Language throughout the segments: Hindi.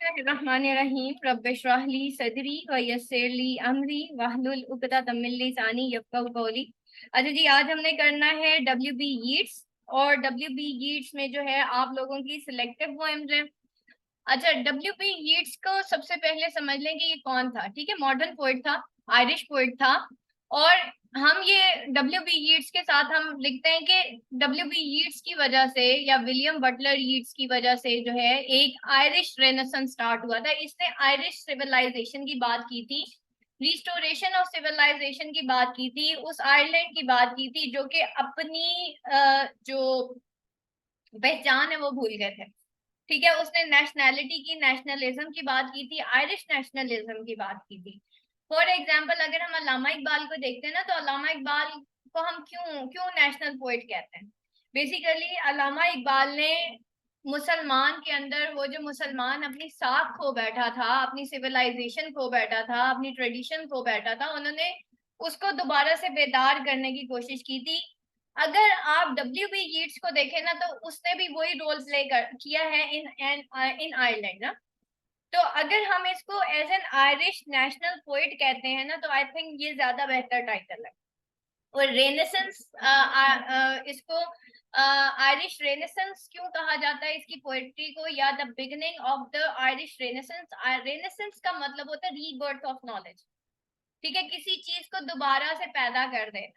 बिस्मिल्लाहिर्रहमानिर्रहीम रब्बिश इश्रह ली सदरी व यस्सिर ली अमरी वहलुल उक़दतम मिन लिसानी यफ़क़हू क़ौली। अच्छा जी, आज हमने करना है WB यीट्स। और WB यीट्स में जो है आप लोगों की सिलेक्टिव पोएम्स है। अच्छा, WB यीट्स को सबसे पहले समझ लें कि ये कौन था। ठीक है, मॉडर्न पोइट था, आयरिश पोइट था। और हम ये WB यीट्स के साथ हम लिखते हैं कि WB यीट्स की वजह से या विलियम बटलर यीट्स की वजह से जो है एक आयरिश रेनेसेंस स्टार्ट हुआ था। इसने आयरिश सिविलाइजेशन की बात की थी, रिस्टोरेशन ऑफ सिविलाइजेशन की बात की थी, उस आयरलैंड की बात की थी जो कि अपनी जो पहचान है वो भूल गए थे। ठीक है, उसने नेशनैलिटी की, नेशनलिज्म की बात की थी, आयरिश नेशनलिज्म की बात की थी। फॉर एग्जाम्पल अगर हम अल्लामा इकबाल को देखते हैं ना, तो अल्लामा इकबाल को हम क्यों क्यों नेशनल पोइट कहते हैं। बेसिकली अल्लामा इकबाल ने मुसलमान के अंदर वो जो मुसलमान अपनी साख खो बैठा था, अपनी सिविलाइजेशन खो बैठा था, अपनी ट्रेडिशन खो बैठा था, उन्होंने उसको दोबारा से बेदार करने की कोशिश की थी। अगर आप WB यीट्स को देखें ना, तो उसने भी वही रोल प्ले किया है इन आयरलैंड ना। तो अगर हम इसको as an Irish national poet कहते हैं ना, तो आई थिंक ये ज्यादा बेहतर टाइटल है। और रेनेसेंस, इसको आयरिश रेनेसेंस क्यों कहा जाता है इसकी पोएट्री को, या the beginning of the Irish renaissance. Renaissance का मतलब होता है रीबर्थ ऑफ नॉलेज। ठीक है, किसी चीज को दोबारा से पैदा कर दे।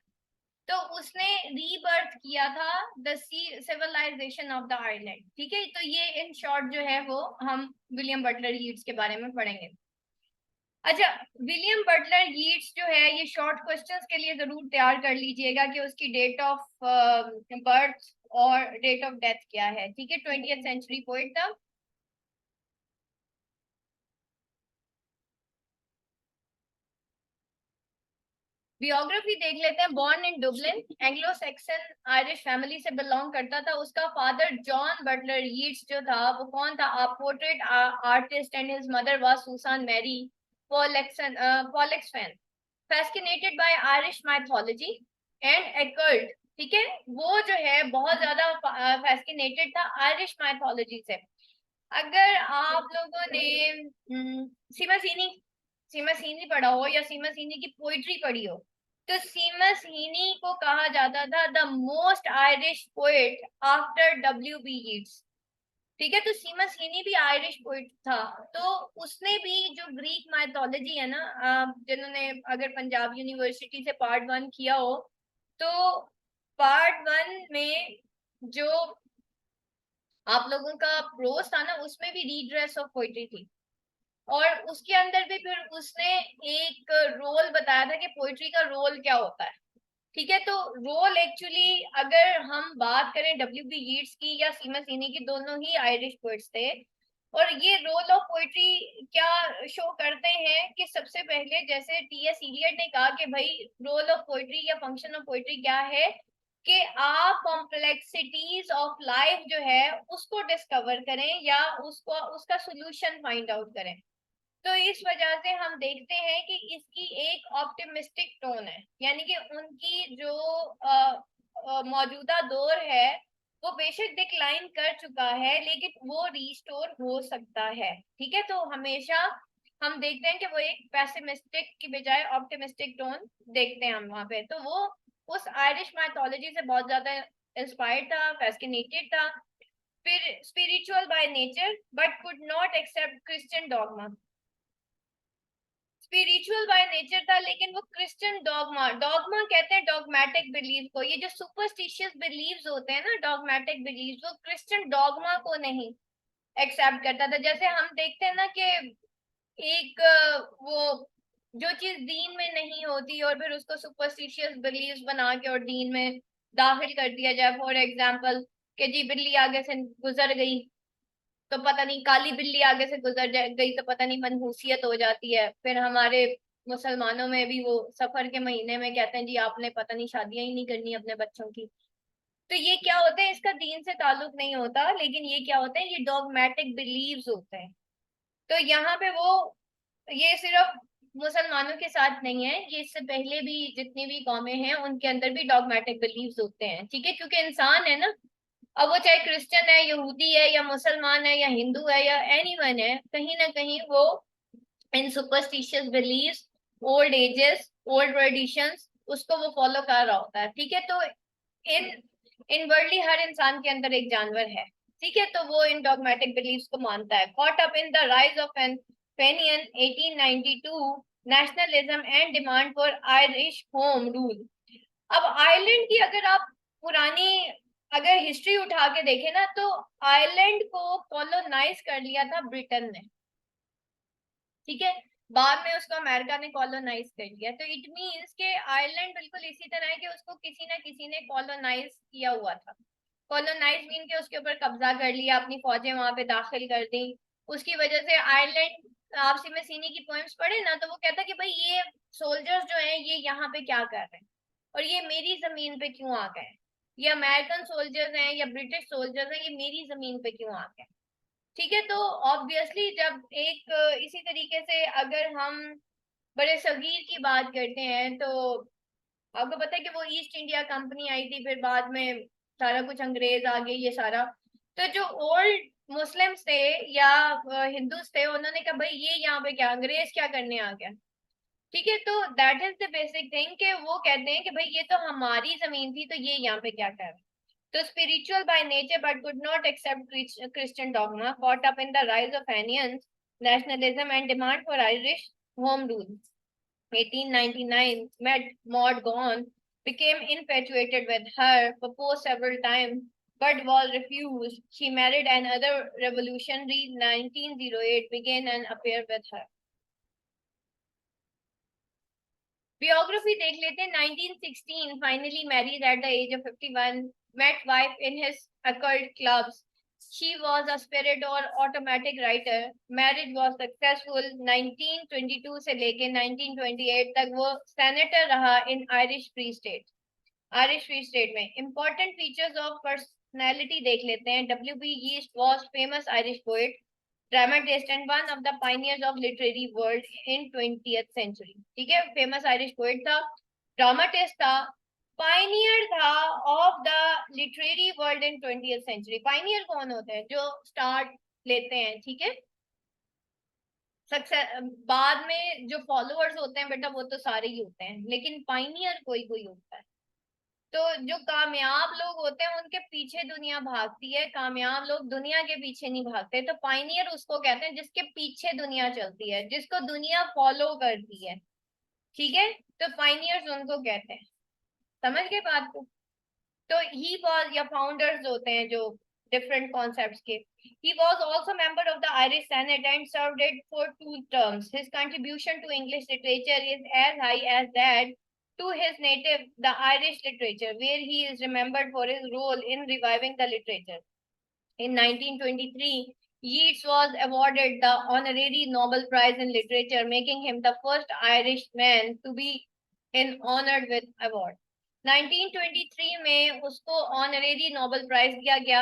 तो उसने रीबर्थ किया था the civilisation of the island. ठीक है, तो ये इन शॉर्ट जो है वो हम विलियम बटलर यीट्स के बारे में पढ़ेंगे। अच्छा, विलियम बटलर यीट्स जो है, ये शॉर्ट क्वेश्चंस के लिए जरूर तैयार कर लीजिएगा कि उसकी डेट ऑफ बर्थ और डेट ऑफ डेथ क्या है। ठीक है, 20th सेंचुरी पोइट था। बियोग्राफी देख लेते हैं। Born in Dublin, Anglo Saxon Irish family से बिलोंग करता था। उसका फादर जॉन बटलर यीट्स जो था वो कौन था, a portrait artist, and his mother was Susan Mary Pollexfen, fascinated by Irish mythology and occult. ठीक है, वो जो है बहुत ज्यादा फैसिनेटेड था आयरिश माइथोलॉजी से। अगर आप लोगों ने सीमा सीनी सीमा सीनी पढ़ा हो या सीमा सीनी की पोइट्री पढ़ी हो, तो सीमा सीनी को कहा जाता था the most Irish poet after WB Yeats. ठीक है, तो सीमा सीनी भी आयरिश पोइट था। तो उसने भी जो ग्रीक माइथोलॉजी है ना, जिन्होंने अगर पंजाब यूनिवर्सिटी से पार्ट 1 किया हो, तो पार्ट 1 में जो आप लोगों का प्रोज था ना, उसमें भी रीड्रेस ऑफ पोइट्री थी। और उसके अंदर भी फिर उसने एक रोल बताया था कि पोइट्री का रोल क्या होता है। ठीक है, तो रोल एक्चुअली अगर हम बात करें WB यीट्स की या सीमा सीनी की, दोनों ही आयरिश पोइट्स थे। और ये रोल ऑफ पोइट्री क्या शो करते हैं कि सबसे पहले जैसे TS इलियट ने कहा कि भाई रोल ऑफ पोइट्री या फंक्शन ऑफ पोइट्री क्या है, कि आप कॉम्प्लेक्सिटीज ऑफ लाइफ जो है उसको डिस्कवर करें या उसको उसका सोल्यूशन फाइंड आउट करें। तो इस वजह से हम देखते हैं कि इसकी एक ऑप्टिमिस्टिक टोन है, यानी कि उनकी जो मौजूदा दौर है वो बेशक डिक्लाइन कर चुका है, लेकिन वो रिस्टोर हो सकता है। ठीक है, तो हमेशा हम देखते हैं कि वो एक पेसिमिस्टिक की बजाय ऑप्टिमिस्टिक टोन देखते हैं हम वहां पे। तो वो उस आयरिश माइथोलॉजी से बहुत ज्यादा इंस्पायर्ड था, फैसिनेटेड था। फिर spiritual by nature but could not accept Christian dogma. Spiritual by nature था, लेकिन वो क्रिश्चियन डॉगमा, डॉगमा कहते हैं डॉगमेटिक बिलीफ को, ये जो सुपरस्टिशियस बिलीव्स होते हैं ना, डॉगमेटिक बिलीव्स, वो क्रिश्चियन डॉगमा को नहीं एक्सेप्ट करता था। जैसे हम देखते हैं ना कि एक वो जो चीज दीन में नहीं होती और फिर उसको सुपरस्टिशियस बिलीव्स बना के और दीन में दाखिल कर दिया जाए। फॉर एग्जाम्पल कि जी बिल्ली आगे से गुजर गई तो पता नहीं, काली बिल्ली आगे से गुजर गई तो पता नहीं मनहूसियत हो जाती है। फिर हमारे मुसलमानों में भी वो सफर के महीने में कहते हैं जी आपने पता नहीं शादियां ही नहीं करनी अपने बच्चों की। तो ये क्या होता है, इसका दीन से ताल्लुक नहीं होता, लेकिन ये क्या होता है, ये डॉगमेटिक बिलीव्स होते हैं। तो यहाँ पे वो, ये सिर्फ मुसलमानों के साथ नहीं है, ये इससे पहले भी जितनी भी कौमें हैं उनके अंदर भी डॉगमेटिक बिलीव्स होते हैं। ठीक है, क्योंकि इंसान है ना, अब वो चाहे क्रिश्चियन है, यहूदी है, या मुसलमान है, या हिंदू है, या एनीवन है, कहीं ना कहीं वो in superstitious beliefs, old ages, old traditions, उसको वो फॉलो कर रहा होता है। ठीक है, तो इन इनवर्डली हर इंसान के अंदर एक जानवर है। ठीक है, तो वो इन डॉगमेटिक बिलीव्स को मानता है। Caught up in the rise of an Fenian 1892 nationalism and demand for Irish home rule. अब आयरलैंड की अगर आप पुरानी अगर हिस्ट्री उठा के देखें ना, तो आयरलैंड को कॉलोनाइज कर लिया था ब्रिटेन ने। ठीक है, बाद में उसको अमेरिका ने कॉलोनाइज कर लिया। तो इट मीन्स के आयरलैंड बिल्कुल इसी तरह है कि उसको किसी ना किसी ने कॉलोनाइज किया हुआ था। कॉलोनाइज मीन के उसके ऊपर कब्जा कर लिया, अपनी फौजें वहां पे दाखिल कर दी। उसकी वजह से आयरलैंड, आप सिमी सीनी की पोएम्स पढ़े ना, तो वो कहता कि भाई ये सोल्जर्स जो हैं ये यहाँ पे क्या कर रहे हैं, और ये मेरी जमीन पे क्यों आ गए। ये अमेरिकन सोल्जर्स हैं या ब्रिटिश सोल्जर्स हैं, ये मेरी जमीन पे क्यों आ गए। ठीक है, तो ऑब्वियसली जब एक इसी तरीके से अगर हम बड़े सगीर की बात करते हैं, तो आपको पता है कि वो ईस्ट इंडिया कंपनी आई थी, फिर बाद में सारा कुछ अंग्रेज आ गए ये सारा। तो जो ओल्ड मुस्लिम्स थे या हिंदूज थे, उन्होंने कहा भाई ये यहाँ पे क्या अंग्रेज क्या करने आ गया। ठीक है, तो that is the basic thing कि वो कहते हैं कि भाई ये तो हमारी जमीन थी, तो ये यहाँ पे क्या कर रहा है। So spiritual by nature, but could not accept Christian dogma, caught up in the rise of Fenians nationalism and demand for Irish home rule. 1899, met Maud Gonne, became infatuated with her, proposed several times, but was refused. She married another revolutionary. 1908, began an affair with her. Biography देख लेते हैं। 1916, finally married at the age of 51, met wife in his occult clubs. She was a spirit or automatic writer. Marriage was successful. 1922 से लेके 1928 तक वो senator रहा in Irish Free State. Irish Free State में important features of personality देख लेते हैं। W.B. Yeats was famous Irish poet, dramatist and one of the pioneers of literary world in 20th century. ठीक है, फेमस आयरिश पोएट था, ड्रामाटिस्ट था, पाइनियर था of the literary world in 20th century. Pioneer कौन होते हैं? जो स्टार्ट लेते हैं। ठीक है, सक्सेस बाद में जो फॉलोअर्स होते हैं बेटा वो तो सारे ही होते हैं, लेकिन पाइनियर कोई कोई होता है। तो जो कामयाब लोग होते हैं उनके पीछे दुनिया भागती है, कामयाब लोग दुनिया के पीछे नहीं भागते। तो पाइनियर उसको कहते हैं जिसके पीछे दुनिया चलती है, जिसको दुनिया फॉलो करती है। ठीक है, तो पाइनियर्स उनको कहते हैं। समझ गए बात को? तो ही वॉज या फाउंडर्स होते हैं जो डिफरेंट कॉन्सेप्ट्स के। He was also member of the Irish Senate and served it for 2 terms. His contribution to English literature is as high as that to his native, the Irish literature, where he is remembered for his role in reviving the literature. In 1923, Yeats was awarded the honorary Nobel Prize in Literature, making him the first Irishman to be honored with award. 1923 में उसको ऑनरेरी नोबेल प्राइज दिया गया,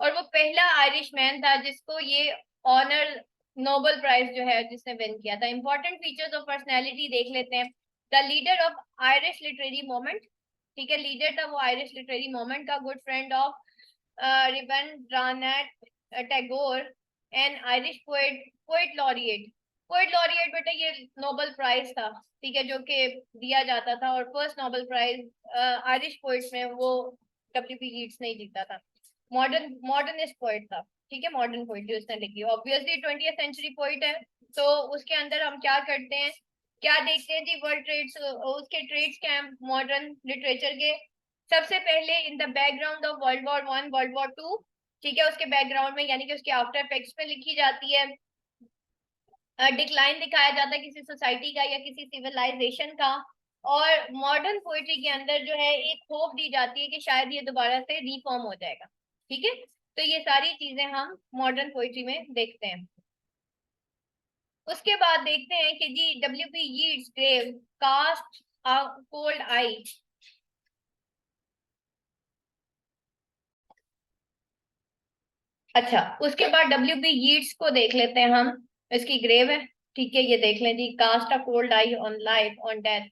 और वो पहला आयरिश मैन था जिसको ये ऑनर नोबेल प्राइज जो है जिसने विन किया था। इंपॉर्टेंट फीचर्स ऑफ पर्सनैलिटी देख लेते हैं। The leader of Irish literary moment. ठीक है, लीडर था वो आयरिश लिटरेरी मोमेंट का, good friend of Rabindranath Tagore, and Irish poet, poet laureate. Poet laureate बेटा ये नोबेल प्राइज था, ठीक है, जो कि दिया जाता था, और first Nobel prize Irish poets में वो W.B. यीट्स ने जीता था। मॉडर्निस्ट पोएट था। ठीक है, मॉडर्न पोएट जो उसने लिखी, ऑब्वियसली 20th सेंचुरी पोएट है, तो उसके अंदर हम क्या करते हैं, क्या देखते हैं जी, वर्ल्ड ट्रेड्स, उसके ट्रेड्स क्या हैं मॉडर्न लिटरेचर के। सबसे पहले in the background of World War I, World War II। ठीक है, उसके बैकग्राउंड में यानी कि उसके आफ्टर इफेक्ट्स में लिखी जाती है। डिक्लाइन दिखाया जाता है किसी सोसाइटी का या किसी सिविलाइजेशन का। और मॉडर्न पोइट्री के अंदर जो है एक होप दी जाती है कि शायद ये दोबारा से रिफॉर्म हो जाएगा। ठीक है, तो ये सारी चीजें हम मॉडर्न पोइट्री में देखते हैं। उसके बाद देखते हैं कि जी W.B. Yeats grave cast a cold eye. अच्छा, उसके बाद W.B. यीट्स को देख लेते हैं हम, इसकी ग्रेव है। ठीक है, ये देख लें जी, cast a cold eye on life on death,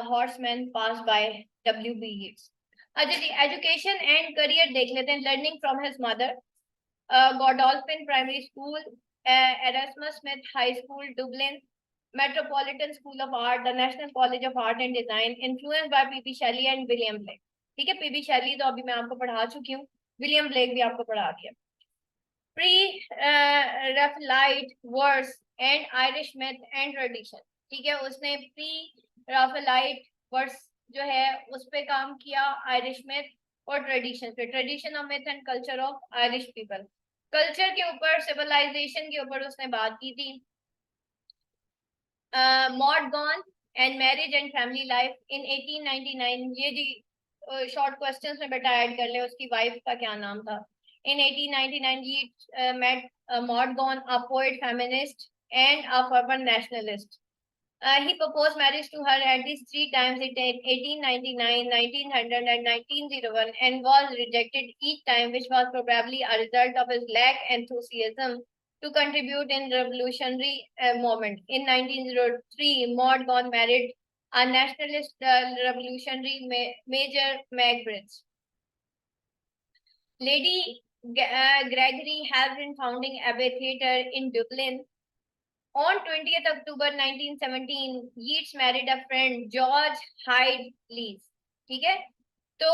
horseman passed by W.B. Yeats. अच्छा जी, एजुकेशन एंड करियर देख लेते हैं। Learning from his mother, Godolphin primary school, Erasmus Smith high school Dublin, metropolitan school of art, the national college of art and design, influence by PP Shelley and William Blake. ठीक है, पीपी शैली तो अभी मैं आपको पढ़ा चुकी हूँ, विलियम ब्लेक भी आपको पढ़ा दिया। Pre Raphaelite verse and Irish myth and tradition. ठीक है, उसने प्री राफेलाइट वर्स जो है उस पे काम किया, आयरिश मेथ और ट्रेडिशन पे, tradition of myth and culture of Irish people. Culture के ऊपर, सिविलाइजेशन के ऊपर उसने बात की थी। Maud Gonne and marriage and family life in 1899। ये जी शॉर्ट क्वेश्चंस में बेटा ऐड कर ले, उसकी वाइफ का क्या नाम था। In 1899, he met Maud Gonne, a poet, feminist, and a fervent nationalist. He proposed marriage to her at least 3 times in 1899, 1900, and 1901, and was rejected each time, which was probably a result of his lack of enthusiasm to contribute in revolutionary movement. In 1903, Maud Gonne married a nationalist revolutionary Major Magbridge. Lady Gregory has been founding Abbey Theatre in Dublin. On 20th October 1917, Yeats married a friend, George Hyde Lees. ठीक है, तो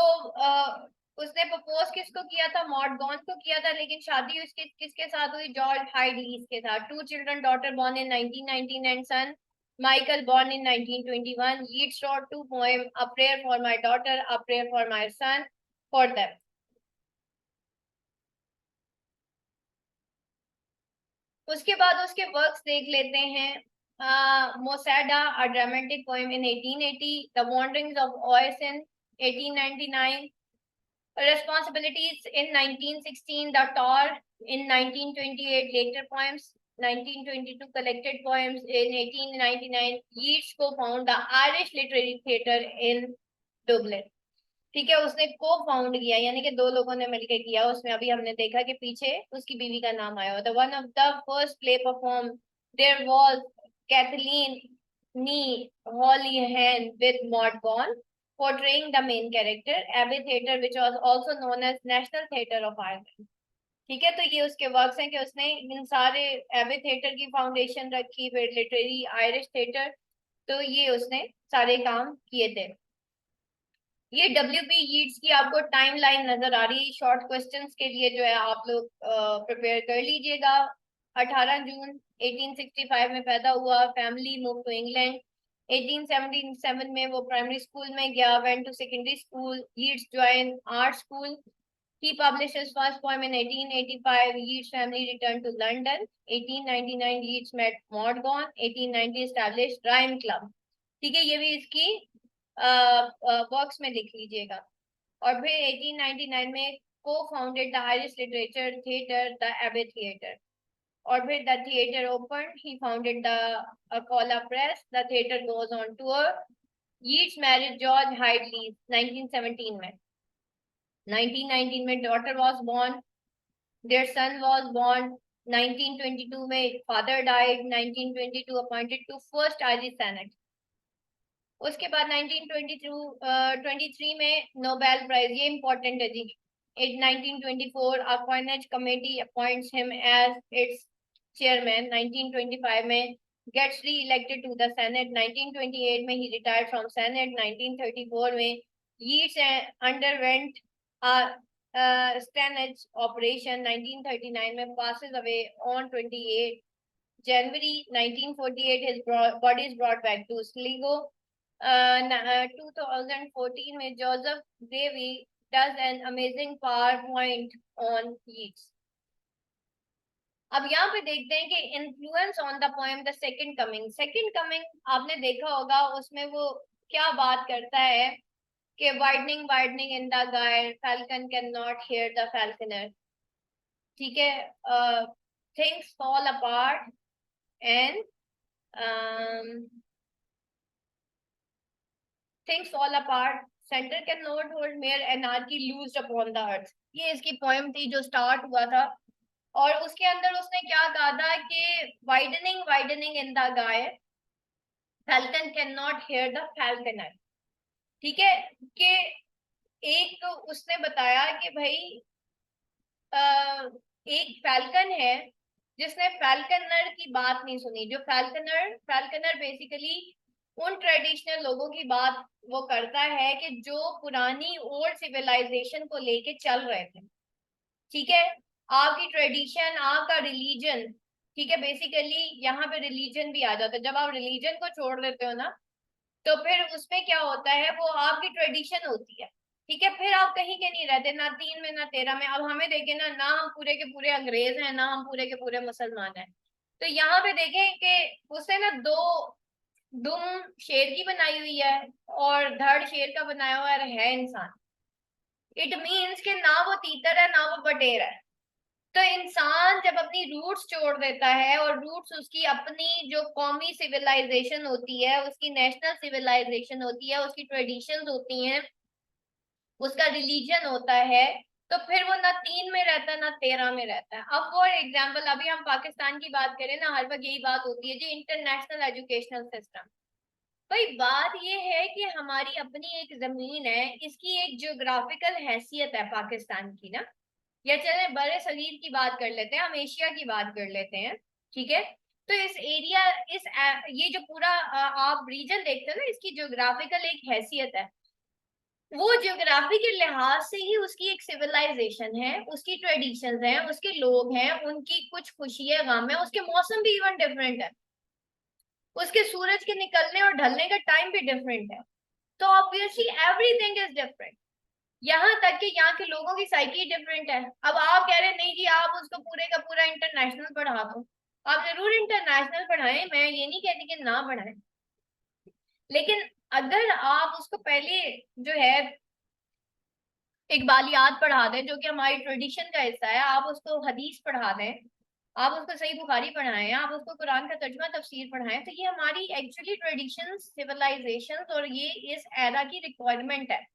उसने प्रपोज किसको किया था? मॉड गॉन को किया था, लेकिन शादी उसकी किसके साथ हुई? जॉर्ज हाइड लीस के साथ। 2 children, daughter born in 1919 and son Michael born in 1921. Yeats wrote 2 poems, A Prayer for My Daughter, A Prayer for My Son, for them. उसके बाद उसके वर्क्स देख लेते हैं। Mosada, a dramatic poem in 1880, the wanderings of Oisin 1899, responsibilities in 1916, the Tor in 1928, later poems 1922, collected poems in 1899. Yeats co-founded the Irish Literary Theatre in Dublin. ठीक है, उसने को फाउंड किया, यानी कि 2 लोगों ने मिलकर किया। उसमें अभी हमने देखा कि पीछे उसकी बीवी का नाम आया। The one of the first play perform there was Cathleen ni Houlihan with Maud Gonne portraying the main character. Abbey Theatre, which was also known as National Theatre of Ireland. ठीक है, तो ये उसके वर्क्स हैं कि उसने इन सारे एबे थिएटर की फाउंडेशन रखी, फिर लिटरेरी आयरिश थिएटर, तो ये उसने सारे काम किए थे। ये WB यीट्स की आपको टाइमलाइन नजर आ रही है। शॉर्ट क्वेश्चंस के लिए जो है आप लोग प्रिपेयर कर लीजिएगा। 18 जून 1865 में पैदा हुआ, फैमिली मूव टू इंग्लैंड। 1877 में वो प्राइमरी स्कूल में गया, went to secondary school, Yeats join art school. He published his first poem in 1885. Yeats' family returned to London. 1899, Yeats met Maud Gonne. 1890, established Rhyme Club. ठीक है, ये भी इसकी बॉक्स में लिख लीजिएगा। और फिर 1899 में को founded the Irish literature theatre, the Abbey theatre. और फिर the theatre open, he founded the Cuala press, the theatre goes on tour. Yeats married George Hyde Lees 1917 में। 1919 में daughter was born, there son was born. 1922 में father died. 1922 appointed to first Irish senate. उसके बाद 1923 में नोबेल प्राइज, ये इंपॉर्टेंट है जी। 1924 a coinage committee appoints him as it's chairman. 1925 में गेट्स री इलेक्टेड टू द सेनेट। 1928 में ही रिटायर्ड फ्रॉम सेनेट। 1934 में यीट्स अंडरवेंट स्टेनेज ऑपरेशन। 1939 में passes away on 28 January 1948. His body is brought back to Sligo. 2014 में Joseph Davy does an amazing PowerPoint on Yeats. अब यहाँ पे देखते हैं कि influence on the poem the second coming. Second coming आपने देखा होगा, उसमें वो क्या बात करता है कि widening widening in the gyre, falcon can not hear the falconer. ठीक है, things fall apart and things fall apart, center cannot hold mere anarchy loosed upon the earth। ये इसकी पोएम थी जो स्टार्ट हुआ था। और उसके अंदर उसने क्या कहा था कि वाइडनिंग वाइडनिंग इन द गाय, falcon can not hear the falconer. ठीक है, कि एक उसने बताया कि भाई एक फैल्कन है जिसने फैल्कनर की बात नहीं सुनी। जो फैल्कनर फैल्कनर बेसिकली उन ट्रेडिशनल लोगों की बात वो करता है कि जो पुरानी ओल्ड सिविलाइजेशन को लेके चल रहे थे। ठीक है, आपकी ट्रेडिशन, आपका रिलीजन, ठीक है, बेसिकली यहाँ पे रिलीजन भी आ जाता है। जब आप रिलीजन को छोड़ देते हो ना, तो फिर उसमें क्या होता है, वो आपकी ट्रेडिशन होती है। ठीक है, फिर आप कहीं के नहीं रहते, ना 3 में ना 13 में। अब हमें देखे ना हम पूरे के पूरे अंग्रेज हैं, ना हम पूरे के पूरे मुसलमान हैं। तो यहाँ पे देखें कि उसने ना दो दुम शेर की बनाई हुई है और धड़ शेर का बनाया हुआ है इंसान। इट मीन्स कि ना वो तीतर है ना वो बटेर है। तो इंसान जब अपनी रूट्स छोड़ देता है, और रूट्स उसकी अपनी जो कौमी सिविलाइजेशन होती है, उसकी नेशनल सिविलाइजेशन होती है, उसकी ट्रेडिशंस होती हैं, उसका रिलीजन होता है, तो फिर वो ना 3 में रहता है ना 13 में रहता है। अब फॉर एग्जाम्पल अभी हम पाकिस्तान की बात करें ना, हर वक्त यही बात होती है जी, इंटरनेशनल एजुकेशनल सिस्टम। भाई बात ये है कि हमारी अपनी एक जमीन है, इसकी एक जियोग्राफिकल हैसियत है पाकिस्तान की ना। या चले बड़े सगीर की बात कर लेते हैं, हम एशिया की बात कर लेते हैं। ठीक है, तो इस एरिया, ये जो पूरा आप रीजन देखते हो ना, इसकी ज्योग्राफिकल एक हैसियत है। वो ज्योग्राफी के लिहाज से ही उसकी एक सिविलाइजेशन है, उसकी ट्रेडिशंस हैं, उसके लोग हैं, उनकी कुछ खुशियां गम है, उसके मौसम भी इवन डिफरेंट है, उसके सूरज के निकलने और ढलने का टाइम भी डिफरेंट है। तो ऑब्वियसली एवरीथिंग इज डिफरेंट। यहाँ तक कि यहाँ के लोगों की साइकी डिफरेंट है। अब आप कह रहे हैं नहीं कि आप उसको पूरे का पूरा इंटरनेशनल पढ़ा दो, आप जरूर इंटरनेशनल पढ़ाएं, मैं ये नहीं कहती कि ना पढ़ाएं, लेकिन अगर आप उसको पहले जो है इकबालियात पढ़ा दें, जो कि हमारी ट्रेडिशन का हिस्सा है, आप उसको हदीस पढ़ा दें, आप उसको सही बुखारी पढ़ाएं, आप उसको कुरान का तर्जुमा तफसीर पढ़ाएं, तो ये हमारी एक्चुअली ट्रेडिशन, सिविलाइजेशन और ये इस एरा की रिक्वायरमेंट है।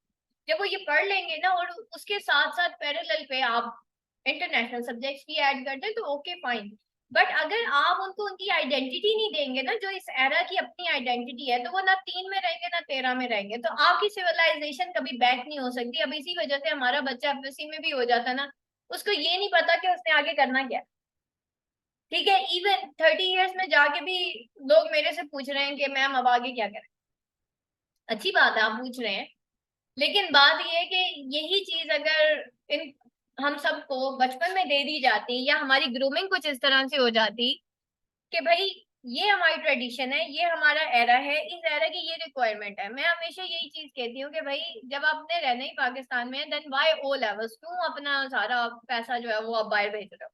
जब वो ये पढ़ लेंगे ना, और उसके साथ साथ पैरेलल पे आप इंटरनेशनल सब्जेक्ट्स भी ऐड कर दें, तो ओके फाइन। बट अगर आप उनको उनकी आइडेंटिटी नहीं देंगे ना, जो इस एरा की अपनी आइडेंटिटी है, तो वो ना 3 में रहेंगे ना 13 में रहेंगे, तो आपकी सिविलाइजेशन कभी बैक नहीं हो सकती। अब इसी वजह से हमारा बच्चा एफएससी में भी हो जाता ना, उसको ये नहीं पता कि उसने आगे करना क्या। ठीक है, इवन 30 ईयर्स में जाके भी लोग मेरे से पूछ रहे हैं कि मैम अब आगे क्या करें। अच्छी बात है आप पूछ रहे हैं, लेकिन बात यह है कि यही चीज अगर इन हम सबको बचपन में दे दी जाती, या हमारी ग्रूमिंग कुछ इस तरह से हो जाती कि भाई ये हमारी ट्रेडिशन है, ये हमारा एरा है, इस एरा की ये रिक्वायरमेंट है। मैं हमेशा यही चीज कहती हूँ कि भाई जब आपने रहना ही पाकिस्तान में है, देन वाई ओ लेवल्स, क्यों अपना सारा पैसा जो है वो आप बाहर भेज रहे हो।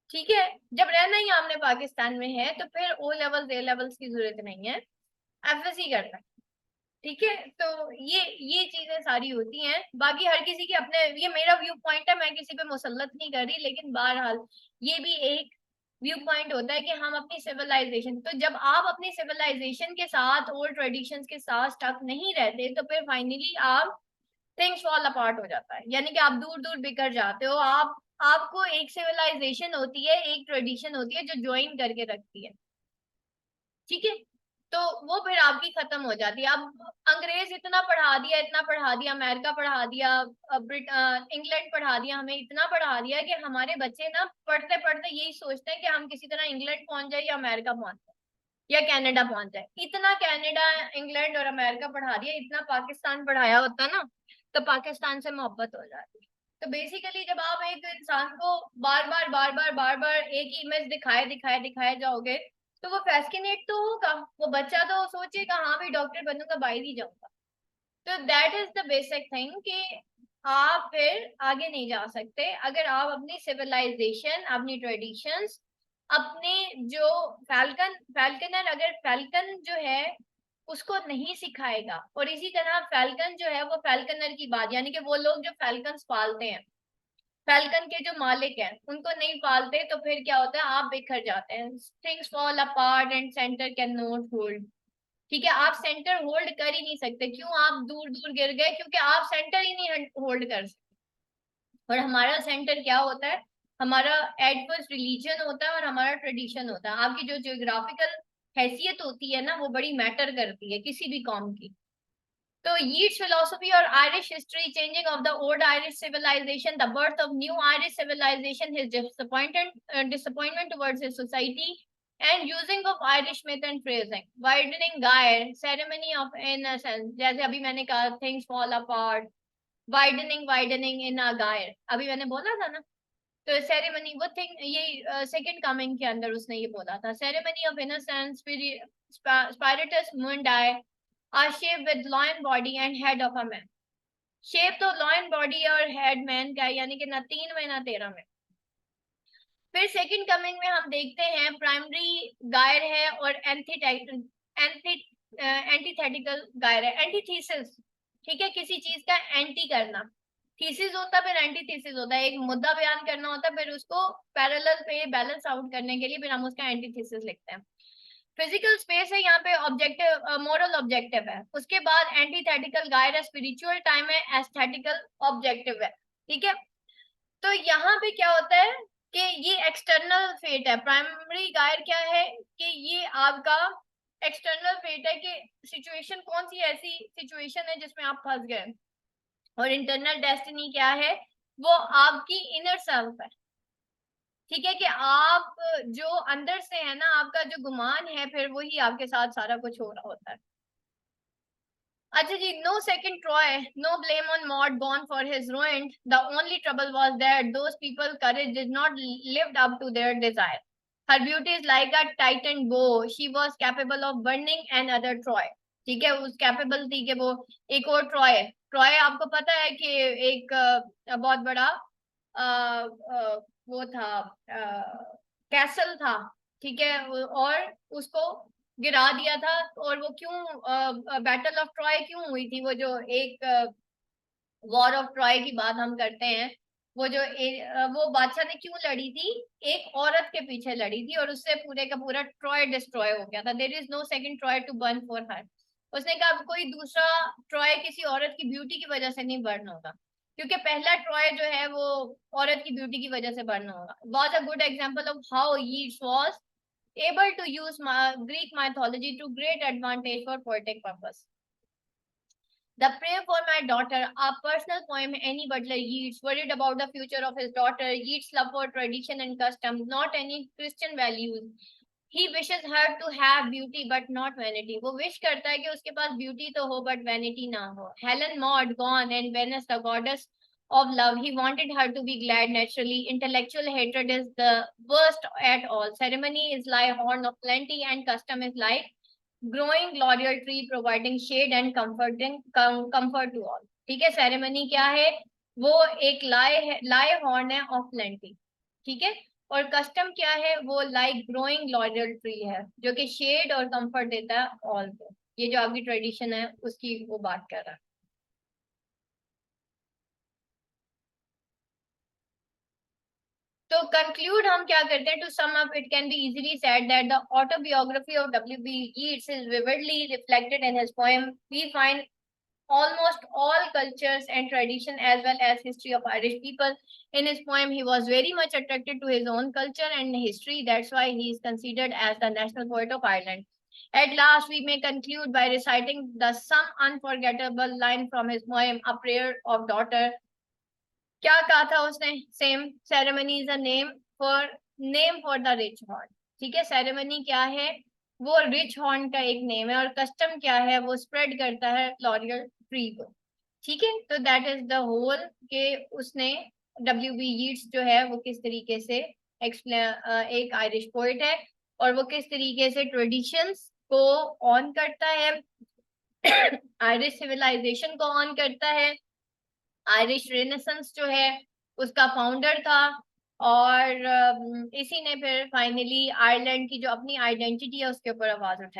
ठीक है, जब रहना ही हमने पाकिस्तान में है, तो फिर ओ लेवल्स ए लेवल्स की जरूरत नहीं है, एफएससी करना है। ठीक है, तो ये चीजें सारी होती हैं। बाकी हर किसी के अपने, ये मेरा व्यू पॉइंट है, मैं किसी पे मुसल्लत नहीं कर रही, लेकिन बहरहाल ये भी एक व्यू पॉइंट होता है कि हम अपनी सिविलाइजेशन, तो जब आप अपनी सिविलाइजेशन के साथ, ओल्ड ट्रेडिशंस के साथ स्टक नहीं रहते, तो फिर फाइनली आप थिंग्स फॉल अपार्ट हो जाता है, यानी कि आप दूर दूर बिखर जाते हो। आपको एक सिविलाइजेशन होती है, एक ट्रेडिशन होती है जो ज्वाइन करके रखती है। ठीक है, तो वो फिर आपकी खत्म हो जाती है। अब अंग्रेज इतना पढ़ा दिया, इतना पढ़ा दिया, अमेरिका पढ़ा दिया, इंग्लैंड पढ़ा दिया, हमें इतना पढ़ा दिया कि हमारे बच्चे ना पढ़ते पढ़ते यही सोचते हैं कि हम किसी तरह इंग्लैंड पहुंच जाए या अमेरिका पहुंच जाए या कनाडा पहुंच जाए। इतना कनाडा, इंग्लैंड और अमेरिका पढ़ा दिया, इतना पाकिस्तान पढ़ाया होता ना, तो पाकिस्तान से मोहब्बत हो जाती। तो बेसिकली जब आप एक इंसान को बार बार बार बार बार बार एक ही इमेज दिखाए दिखाए दिखाए जाओगे, तो वो फैस्किनेट तो होगा, वो बच्चा तो सोचेगा हाँ भी डॉक्टर बनूंगा, बाहर ही जाऊंगा। तो that is the basic thing कि आप फिर आगे नहीं जा सकते अगर आप अपनी सिविलाइजेशन, अपनी ट्रेडिशंस, अपने जो फैल्कनर अगर फैल्कन जो है उसको नहीं सिखाएगा, और इसी तरह फैल्कन जो है वो फैल्कनर की बात, यानी कि वो लोग जो फैल्कन्स पालते हैं, फैल्कन के जो मालिक हैं उनको नहीं पालते, तो फिर क्या होता है, आप बिखर जाते हैं, things fall apart and centre can not hold. ठीक है, आप सेंटर होल्ड कर ही नहीं सकते। क्यों? आप दूर दूर गिर गए क्योंकि आप सेंटर ही नहीं होल्ड कर सकते। और हमारा सेंटर क्या होता है, हमारा एट फर्स्ट रिलीजन होता है और हमारा ट्रेडिशन होता है। आपकी जो जियोग्राफिकल हैसियत होती है ना, वो बड़ी मैटर करती है किसी भी कौम की। तो Yeats philosophy और Irish history, changing of the old Irish civilization, the birth of new Irish civilization, his disappointment towards his society, and using of Irish myth and phrasing, widening gyre, ceremony of innocence, जैसे अभी मैंने कहा things fall apart, widening in a gyre, अभी मैंने बोला था ना, तो सेरेमनी वो थिंग ये सेकंड कमिंग के अंदर उसने ये बोला था, ceremony of innocence spiritus mundi are shape with lion body and head of a man. Shape तो लॉयन बॉडी और हेड मैन का, यानी कि ना 3 में ना 13 में। फिर सेकंड कमिंग में हम देखते हैं प्राइमरी गायर है और एंटीथेटिकल गायर है, एंटीथीसिस, ठीक है, किसी चीज का एंटी करना, थीसिस होता है फिर एंटीथीसिस होता है, एक मुद्दा बयान करना होता है फिर उसको पैरेलल पे बैलेंस आउट करने के लिए फिर हम उसका एंटीथीसिस लिखते हैं। फिजिकल स्पेस है यहाँ पे ऑब्जेक्टिव, मोरल ऑब्जेक्टिव है, उसके बाद एंटीथेटिकल गायर है, स्पिरिचुअल टाइम है, एस्थेटिकल ऑब्जेक्टिव है, ठीक है। तो यहाँ पे क्या होता है कि ये एक्सटर्नल फेट है, प्राइमरी गायर क्या है कि ये आपका एक्सटर्नल फेट है कि सिचुएशन कौन सी ऐसी सिचुएशन है जिसमें आप फंस गए, और इंटरनल डेस्टिनी क्या है, वो आपकी इनर सेल्फ है, ठीक है, कि आप जो अंदर से है ना, आपका जो गुमान है फिर वही आपके साथ सारा कुछ हो रहा होता है। अच्छा जी, no second Troy, no blame on Maud Gonne for his ruined, the only trouble was that those people courage did not lived up to their desire, her beauty is like a titan bow, she was capable of burning another Troy, ठीक है, उस कैपेबल थी कि वो एक और ट्रॉय, ट्रॉय आपको पता है कि एक बहुत बड़ा वो था, कैसल था, ठीक है, और उसको गिरा दिया था। और वो क्यों बैटल ऑफ ट्रॉय क्यों हुई थी, वो जो एक वॉर ऑफ ट्रॉय की बात हम करते हैं, वो जो वो बादशाह ने क्यों लड़ी थी, एक औरत के पीछे लड़ी थी और उससे पूरे का पूरा ट्रॉय डिस्ट्रॉय हो गया था। There is no second Troy to burn for her, उसने कहा कोई दूसरा ट्रॉय किसी औरत की ब्यूटी की वजह से नहीं बर्न होगा, क्योंकि पहला ट्रॉय जो है वो औरत की ब्यूटी की वजह से बर्न होगा। Was a good example of how Yeats was able to use Greek mythology to great advantage for poetic purpose. The Prayer for My Daughter, a personal poem Annie Butler Yeats, worried about the future of his daughter, Yeats' love for tradition and custom, not any Christian values. He wishes her to have beauty but not vanity. वो wish करता है कि उसके पास beauty तो हो but vanity ना हो. Helen Maud gone and Venus the goddess of love. He wanted her to be glad naturally. Intellectual hatred is the worst at all. Ceremony is like horn of plenty and custom is like growing laurel tree providing shade and comfort to all. ठीक है, सेरेमनी क्या है, वो एक लाई हॉर्न है ऑफ प्लेंटी, ठीक है, और कस्टम क्या है, वो लाइक ग्रोइंग लॉरियल ट्री है जो कि शेड और कंफर्ट देता है ऑल को। ये जो आपकी ट्रेडिशन है उसकी वो बात कर रहा है। तो कंक्लूड हम क्या करते हैं, to sum up it can be easily said that the autobiography of W.B. Yeats is vividly reflected in his poem. We find almost all cultures and tradition as well as history of Irish people. In his poem, he was very much attracted to his own culture and history. That's why he is considered as the national poet of Ireland. At last, we may conclude by reciting the some unforgettable line from his poem, A Prayer of Daughter. क्या कहा था उसने, same ceremony is a name for the rich horn, ठीक है, सेरेमनी क्या है, वो रिच हॉर्न का एक नेम है, और कस्टम क्या है, वो स्प्रेड करता है लॉरियल ट्री को, ठीक है। तो दैट इज द होल के उसने W.B. Yeats जो है वो किस तरीके से एक आयरिश पोइट है और वो किस तरीके से ट्रेडिशंस को ऑन करता है, आयरिश सिविलाइजेशन को ऑन करता है, आयरिश रेनेसेंस जो है उसका फाउंडर था, और इसी ने फिर फाइनली आयरलैंड की जो अपनी आइडेंटिटी है उसके ऊपर आवाज उठाई।